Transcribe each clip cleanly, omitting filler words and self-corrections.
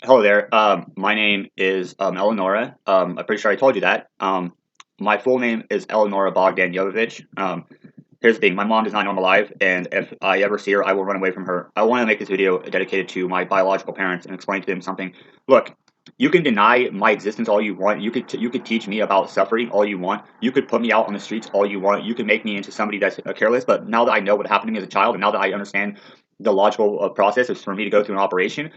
Hello there. My name is Eleonora. I'm pretty sure I told you that. My full name is Eleonora Bogdanovich. Here's the thing: my mom does not know I'm alive, and if I ever see her, I will run away from her. I want to make this video dedicated to my biological parents and explain to them something. Look, you can deny my existence all you want. You could teach me about suffering all you want. You could put me out on the streets all you want. You can make me into somebody that's careless. But now that I know what happened to me as a child, and now that I understand the logical process is for me to go through an operation.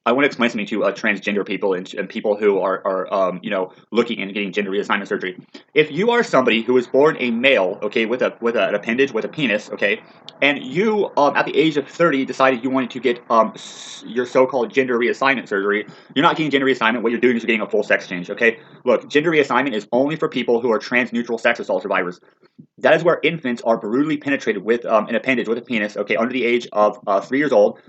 I want to explain something to transgender people and people who are looking and getting gender reassignment surgery. If you are somebody who was born a male, okay, with an appendage with a penis, okay, and you at the age of 30 decided you wanted to get your so-called gender reassignment surgery, you're not getting gender reassignment. What you're doing is you're getting a full sex change, okay. Look, gender reassignment is only for people who are trans-neutral sex assault survivors. That is where infants are brutally penetrated with an appendage with a penis, okay, under the age of 3 years old,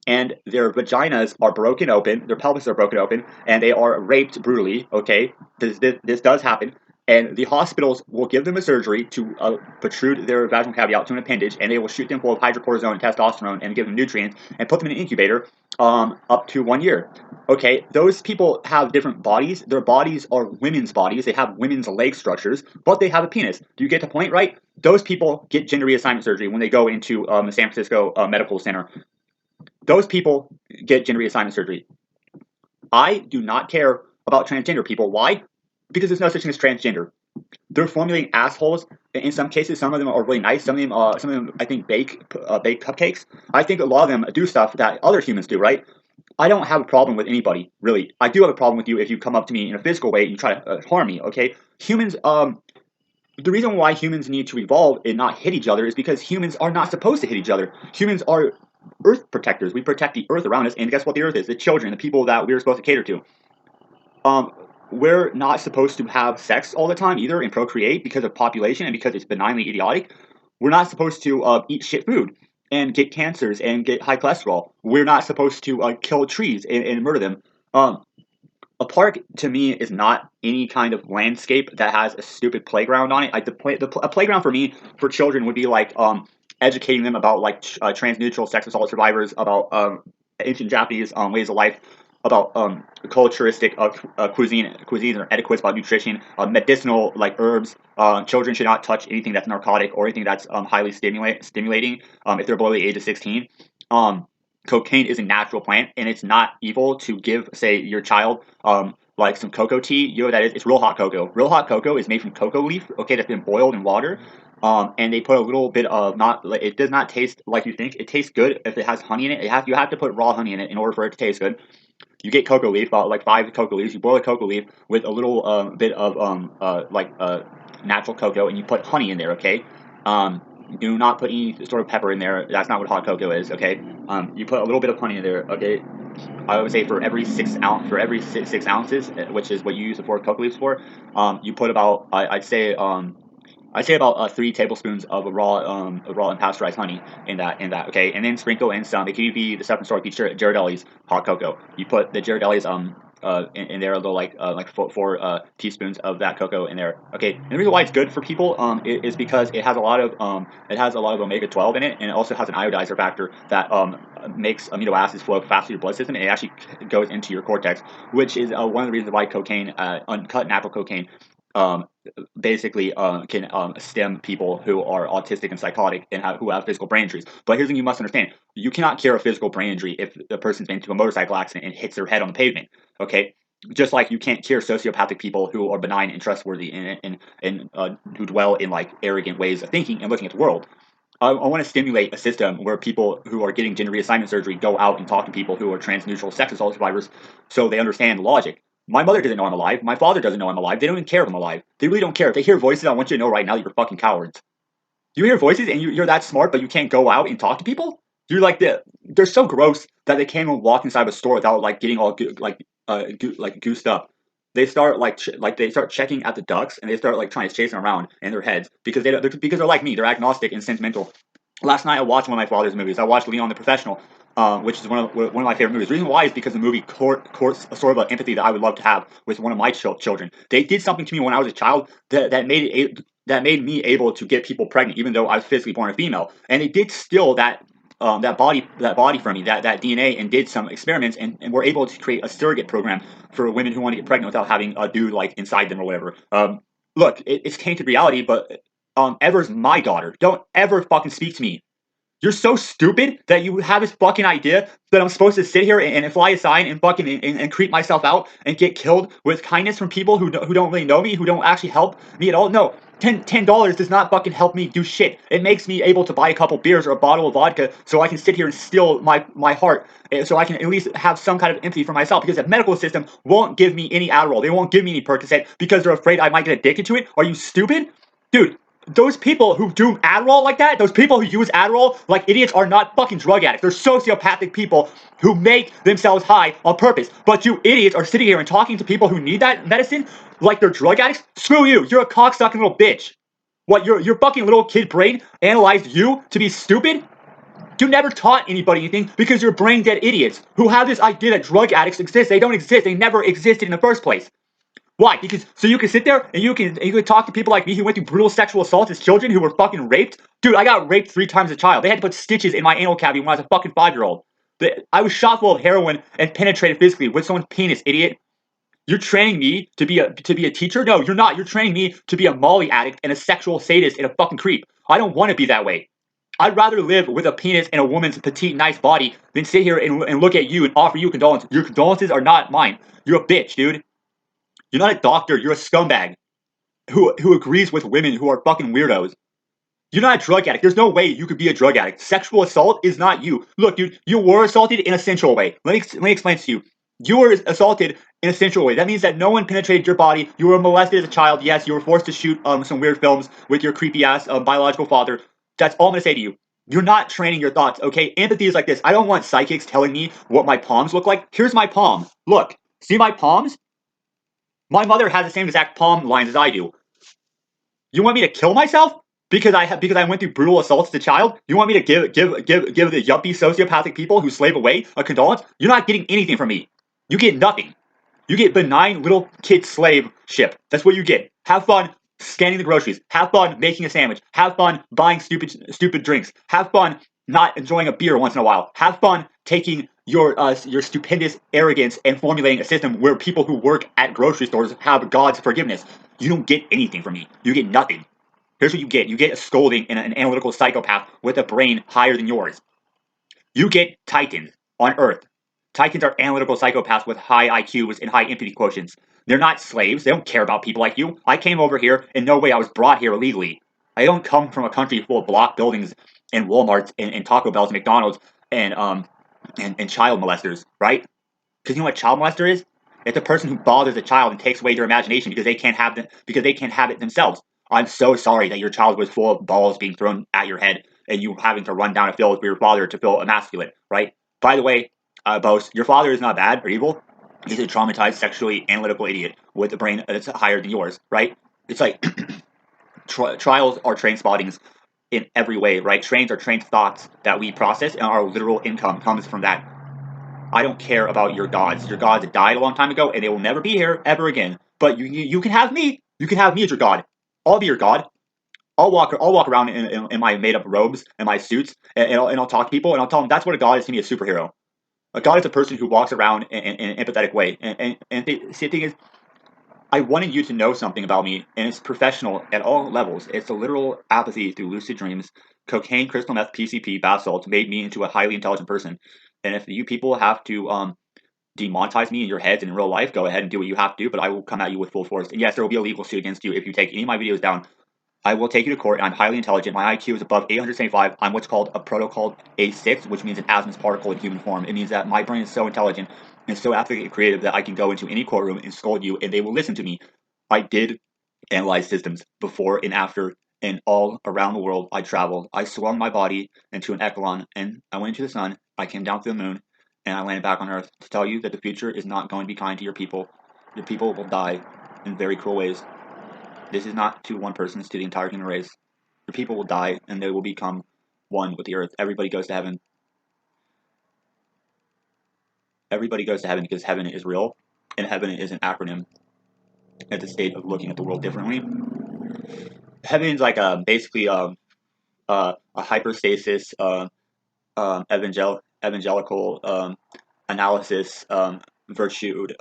and their vaginas are broken open, their pelvis are broken open, and they are raped brutally, okay. This does happen. And the hospitals will give them a surgery to protrude their vaginal cavity out to an appendage, and they will shoot them full of hydrocortisone and testosterone and give them nutrients and put them in an incubator up to 1 year. Okay, those people have different bodies. Their bodies are women's bodies. They have women's leg structures, but they have a penis. Do you get the point, right? Those people get gender reassignment surgery when they go into the San Francisco Medical Center. Those people get gender reassignment surgery. I do not care about transgender people. Why? Because there's no such thing as transgender. They're formulating assholes. In some cases, some of them are really nice. Some of them, I think, bake cupcakes. I think a lot of them do stuff that other humans do, right? I don't have a problem with anybody, really. I do have a problem with you if you come up to me in a physical way and you try to harm me, okay? Humans, the reason why humans need to evolve and not hit each other is because humans are not supposed to hit each other. Humans are earth protectors. We protect the earth around us, and guess what the earth is? The children, the people that we're supposed to cater to. Um, we're not supposed to have sex all the time either and procreate because of population and because it's benignly idiotic. We're not supposed to eat shit food and get cancers and get high cholesterol. We're not supposed to kill trees and murder them. Um, a park to me is not any kind of landscape that has a stupid playground on it. Like a playground for me for children would be like educating them about like trans-neutral sex assault survivors, about ancient Japanese ways of life, about culturistic cuisine or etiquettes about nutrition, medicinal like herbs. Children should not touch anything that's narcotic or anything that's highly stimulating if they're below the age of 16. Cocaine is a natural plant, and it's not evil to give, say, your child like some cocoa tea. You know what that is? It's real hot cocoa. Real hot cocoa is made from cocoa leaf, okay, that's been boiled in water. And they put a little bit of not. It does not taste like you think. It tastes good if it has honey in it. You have to put raw honey in it in order for it to taste good. You get cocoa leaf, like 5 cocoa leaves. You boil a cocoa leaf with a little bit of natural cocoa, and you put honey in there. Okay. Do not put any sort of pepper in there. That's not what hot cocoa is. Okay. You put a little bit of honey in there. Okay. I would say for every 6 ounces, which is what you use the 4 cocoa leaves for, you put about I'd say about 3 tablespoons of raw and pasteurized honey in that. Okay, and then sprinkle in some. It could be the stuff in store, like Ghirardelli's hot cocoa. You put the Ghirardelli's in there, a little like 4 teaspoons of that cocoa in there. Okay, and the reason why it's good for people is because it has a lot of omega-12 in it, and it also has an iodizer factor that makes amino acids flow faster through your blood system, and it actually goes into your cortex, which is one of the reasons why cocaine, uncut natural cocaine, um, basically can stem people who are autistic and psychotic and who have physical brain injuries. But here's the thing you must understand: you cannot cure a physical brain injury if the person's been to a motorcycle accident and hits their head on the pavement. Okay, just like you can't cure sociopathic people who are benign and trustworthy and who dwell in like arrogant ways of thinking and looking at the world. I want to stimulate a system where people who are getting gender reassignment surgery go out and talk to people who are trans-neutral sex assault survivors so they understand the logic. My mother doesn't know I'm alive. My father doesn't know I'm alive. They don't even care if I'm alive. They really don't care. If they hear voices, I want you to know right now that you're fucking cowards. You hear voices and you're that smart, but you can't go out and talk to people? You're like they're so gross that they can't even walk inside a store without like getting all like goosed up. They start they start checking at the ducks and they start like trying to chase them around in their heads because because they're like me. They're agnostic and sentimental. Last night I watched one of my father's movies. I watched Leon the Professional, which is one of my favorite movies. The reason why is because the movie courts a sort of an empathy that I would love to have with one of my children. They did something to me when I was a child that made me able to get people pregnant, even though I was physically born a female. And they did still that that body from me, that DNA, and did some experiments, and were able to create a surrogate program for women who want to get pregnant without having a dude like inside them or whatever. Look, it's tainted reality, but Ever's my daughter. Don't ever fucking speak to me. You're so stupid that you have this fucking idea that I'm supposed to sit here and fly a sign and fucking and creep myself out and get killed with kindness from people who don't really know me, who don't actually help me at all. No, $10 does not fucking help me do shit. It makes me able to buy a couple beers or a bottle of vodka so I can sit here and steal my heart, so I can at least have some kind of empathy for myself. Because the medical system won't give me any Adderall, they won't give me any Percocet because they're afraid I might get addicted to it. Are you stupid, dude? Those people who do Adderall like that, those people who use Adderall like idiots are not fucking drug addicts. They're sociopathic people who make themselves high on purpose. But you idiots are sitting here and talking to people who need that medicine like they're drug addicts? Screw you. You're a cocksucking little bitch. What, your fucking little kid brain analyzed you to be stupid? You never taught anybody anything because you're brain dead idiots who have this idea that drug addicts exist. They don't exist. They never existed in the first place. Why? Because so you can sit there and you can talk to people like me who went through brutal sexual assaults as children, who were fucking raped. Dude, I got raped 3 times as a child. They had to put stitches in my anal cavity when I was a fucking 5-year-old. I was shot full of heroin and penetrated physically with someone's penis, idiot. You're training me to be a teacher? No, you're not. You're training me to be a Molly addict and a sexual sadist and a fucking creep. I don't want to be that way. I'd rather live with a penis and a woman's petite, nice body than sit here and look at you and offer you condolences. Your condolences are not mine. You're a bitch, dude. You're not a doctor. You're a scumbag who agrees with women who are fucking weirdos. You're not a drug addict. There's no way you could be a drug addict. Sexual assault is not you. Look, dude, you were assaulted in a sensual way. Let me explain to you. You were assaulted in a sensual way. That means that no one penetrated your body. You were molested as a child. Yes, you were forced to shoot some weird films with your creepy ass biological father. That's all I'm gonna say to you. You're not training your thoughts, okay? Empathy is like this. I don't want psychics telling me what my palms look like. Here's my palm. Look, see my palms? My mother has the same exact palm lines as I do. You want me to kill myself because I went through brutal assaults as a child? You want me to give the yuppie sociopathic people who slave away a condolence? You're not getting anything from me. You get nothing. You get benign little kid slave ship. That's what you get. Have fun scanning the groceries. Have fun making a sandwich. Have fun buying stupid drinks. Have fun not enjoying a beer once in a while. Have fun taking your stupendous arrogance and formulating a system where people who work at grocery stores have God's forgiveness. You don't get anything from me. You get nothing. Here's what you get. You get a scolding and an analytical psychopath with a brain higher than yours. You get Titans on Earth. Titans are analytical psychopaths with high IQs and high empathy quotients. They're not slaves. They don't care about people like you. I came over here, and no way I was brought here illegally. I don't come from a country full of block buildings and Walmarts and Taco Bells and McDonald's and child molesters, right? Because you know what child molester is? It's a person who bothers a child and takes away their imagination because they can't have it themselves. I'm so sorry that your child was full of balls being thrown at your head and you having to run down a field for your father to feel emasculate, right? By the way, Bose, your father is not bad or evil. He's a traumatized, sexually analytical idiot with a brain that's higher than yours, right? It's like trials are train spottings in every way, right? Trains are trained thoughts that we process, and our literal income comes from that. I don't care about your gods. Your gods died a long time ago, and they will never be here ever again. But you can have me. You can have me as your god. I'll be your god. I'll walk around in my made up robes and my suits, and I'll talk to people, and I'll tell them that's what a god is to me, a superhero. A god is a person who walks around in an empathetic way. See, the thing is, I wanted you to know something about me, and it's professional at all levels. It's a literal apathy through lucid dreams. Cocaine, crystal meth, PCP, bath salts made me into a highly intelligent person. And if you people have to demonetize me in your heads and in real life, go ahead and do what you have to do, but I will come at you with full force. And yes, there will be a legal suit against you if you take any of my videos down. I will take you to court, and I'm highly intelligent. My IQ is above 875. I'm what's called a protocol A6, which means an atom's particle in human form. It means that my brain is so intelligent and so absolutely creative that I can go into any courtroom and scold you, and they will listen to me. I did analyze systems before and after, and all around the world I traveled. I swung my body into an echelon, and I went into the sun. I came down to the moon, and I landed back on Earth to tell you that the future is not going to be kind to your people. Your people will die in very cruel ways. This is not to one person, it's to the entire human race. Your people will die, and they will become one with the earth. Everybody goes to heaven. Everybody goes to heaven because heaven is real, and heaven is an acronym. It's a state of looking at the world differently. Heaven is like basically a hyperstasis evangelical analysis virtued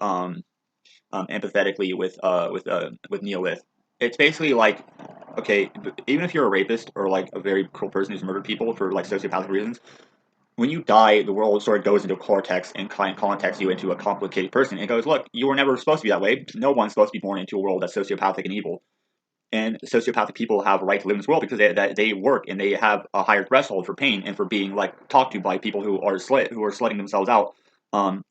empathetically with Neolith. It's basically like, okay, even if you're a rapist or like a very cruel person who's murdered people for like sociopathic reasons, when you die, the world sort of goes into a cortex and context you into a complicated person. It goes, look, you were never supposed to be that way. No one's supposed to be born into a world that's sociopathic and evil. And sociopathic people have a right to live in this world because they work and they have a higher threshold for pain and for being like talked to by people who are slutting themselves out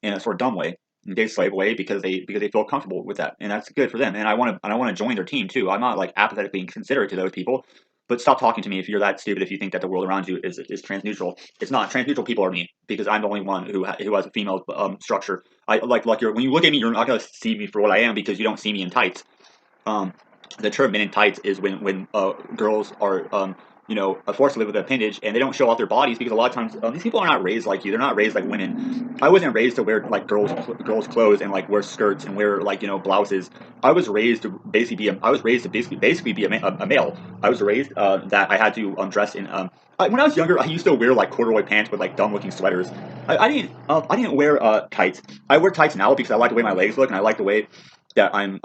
in a sort of dumb way, gay slave way because they feel comfortable with that, and that's good for them. And I want to join their team too. I'm not like apathetically inconsiderate to those people, but stop talking to me if you're that stupid. If you think that the world around you is transneutral, it's not. Transneutral people are me because I'm the only one who has a female structure. I like you're when you look at me, you're not gonna see me for what I am because you don't see me in tights. Um, the term "men in tights" is when girls are forced to live with an appendage and they don't show off their bodies because a lot of times these people are not raised like you. They're not raised like women. I wasn't raised to wear like girls clothes and like wear skirts and wear like blouses. I was raised to basically be a male. I was raised that I had to dress in when I was younger, I used to wear like corduroy pants with like dumb looking sweaters. I didn't wear tights. I wear tights now because I like the way my legs look and I like the way that I'm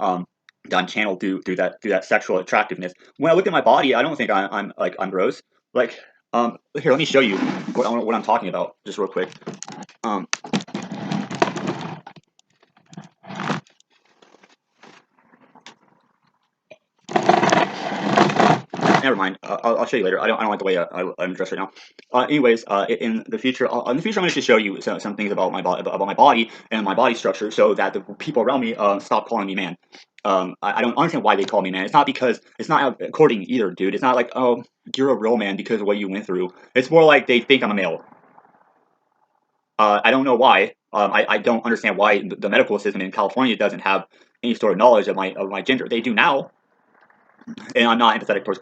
channeled through that sexual attractiveness. When I look at my body, I don't think I'm gross. Like here, let me show you what I'm talking about just real quick. Um, Never mind. I'll show you later. I don't like the way I'm dressed right now. Anyways, in the future, I'm going to show you some things about about my body and my body structure, so that the people around me stop calling me man. I don't understand why they call me man. It's not because it's not according either, dude. It's not like, oh, you're a real man because of what you went through. It's more like they think I'm a male. I don't know why. I don't understand why the medical system in California doesn't have any sort of knowledge of my gender. They do now, and I'm not empathetic towards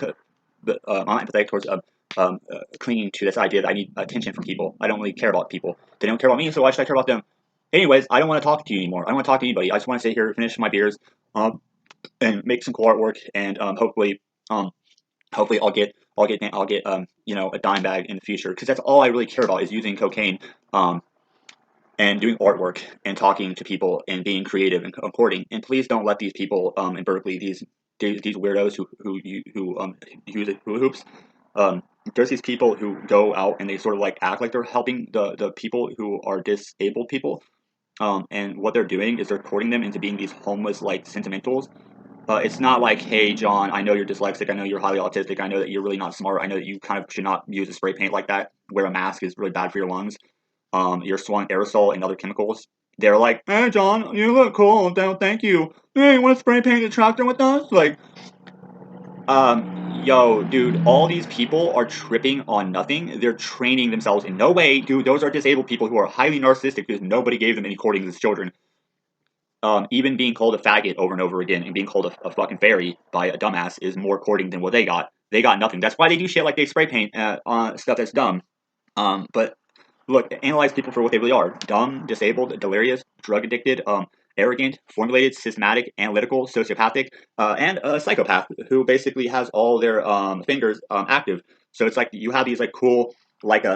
clinging to this idea that I need attention from people. I don't really care about people. They don't care about me, so why should I care about them? Anyways, I don't want to talk to you anymore. I don't want to talk to anybody. I just want to sit here, finish my beers, and make some cool artwork, and um, hopefully I'll get a dime bag in the future because that's all I really care about is using cocaine. And doing artwork and talking to people and being creative and recording. And please don't let these people in Berkeley, these weirdos who use it hula hoops. There's these people who go out and they sort of like act like they're helping the people who are disabled people. And what they're doing is they're courting them into being these homeless like sentimentals. It's not like, hey, John, I know you're dyslexic. I know you're highly autistic. I know that you're really not smart. I know that you kind of should not use a spray paint like that. Wear a mask is really bad for your lungs. You're swallowing aerosol and other chemicals. They're like, hey, John, you look cool. Thank you. Hey, you want to spray paint the tractor with us? Like, yo, dude, all these people are tripping on nothing. They're training themselves in no way, dude. Those are disabled people who are highly narcissistic because nobody gave them any courting as children. Even being called a faggot over and over again and being called a fucking fairy by a dumbass is more courting than what they got. They got nothing. That's why they do shit like they spray paint on stuff that's dumb. But look, analyze people for what they really are: dumb, disabled, delirious, drug addicted, arrogant, formulated, systematic, analytical, sociopathic, and a psychopath who basically has all their fingers active. So it's like you have these like cool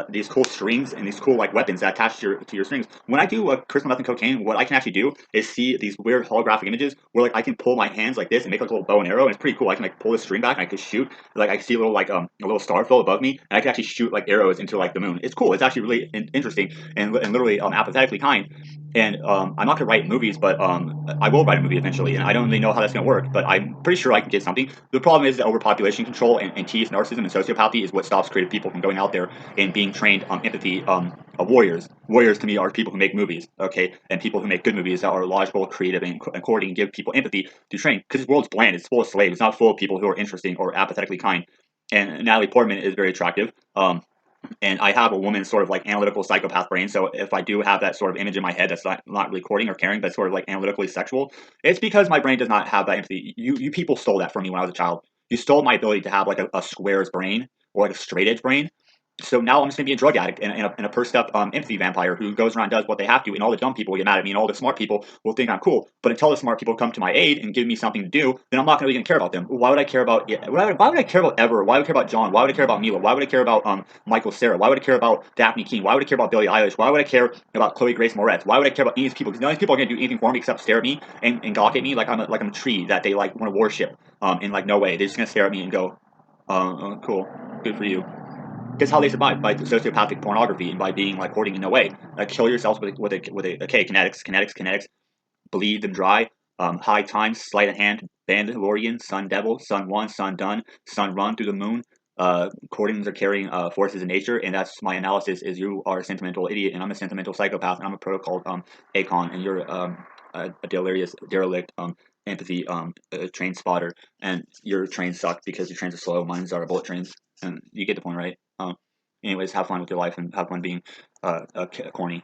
these cool strings and these cool like weapons that attach to your strings. When I do crystal meth and cocaine, what I can actually do is see these weird holographic images where like I can pull my hands like this and make like a little bow and arrow, and it's pretty cool. I can like pull the string back and I can shoot. Like I see a little a little star flow above me, and I can actually shoot like arrows into like the moon. It's cool. It's actually really interesting and literally apathetically kind. And I'm not gonna write movies, but I will write a movie eventually, and I don't really know how that's gonna work, but I'm pretty sure I can get something. The problem is that overpopulation control and TS narcissism and sociopathy is what stops creative people from going out there and being trained on empathy. Warriors. Warriors to me are people who make movies, okay, and people who make good movies that are logical, creative, and according and give people empathy to train. Because this world's bland. It's full of slaves. It's not full of people who are interesting or apathetically kind. And Natalie Portman is very attractive. And I have a woman's sort of like analytical psychopath brain. So if I do have that sort of image in my head that's not really courting or caring, but sort of like analytically sexual, it's because my brain does not have that empathy. You people stole that from me when I was a child. You stole my ability to have like a square's brain or like a straight edge brain. So now I'm just gonna be a drug addict and a pursed up empathy vampire who goes around and does what they have to, and all the dumb people will get mad at me, and all the smart people will think I'm cool. But until the smart people come to my aid and give me something to do, then I'm not gonna really care about them. Why would I care about? Why would I care about Ever? Why would I care about John? Why would I care about Mila? Why would I care about Michael Cera? Why would I care about Daphne Keane? Why would I care about Billie Eilish? Why would I care about Chloe Grace Moretz? Why would I care about any of these people? Because none of these people are gonna do anything for me except stare at me and gawk at me like I'm a tree that they like want to worship. In like no way, they're just gonna stare at me and go, cool, good for you. That's how they survive, by sociopathic pornography and by being like hoarding in a way. Like kill yourselves with a okay, kinetics, bleed them dry, high times, sleight of hand, Bandalorian, Sun Devil, Sun One, Sun Done, Sun Run through the moon. According are carrying forces in nature, and that's my analysis. Is you are a sentimental idiot, and I'm a sentimental psychopath, and I'm a protocol Acon, and you're a delirious derelict empathy train spotter, and your trains suck because your trains are slow. Mine's are bullet trains, and you get the point, right? Anyways, have fun with your life and have fun being corny.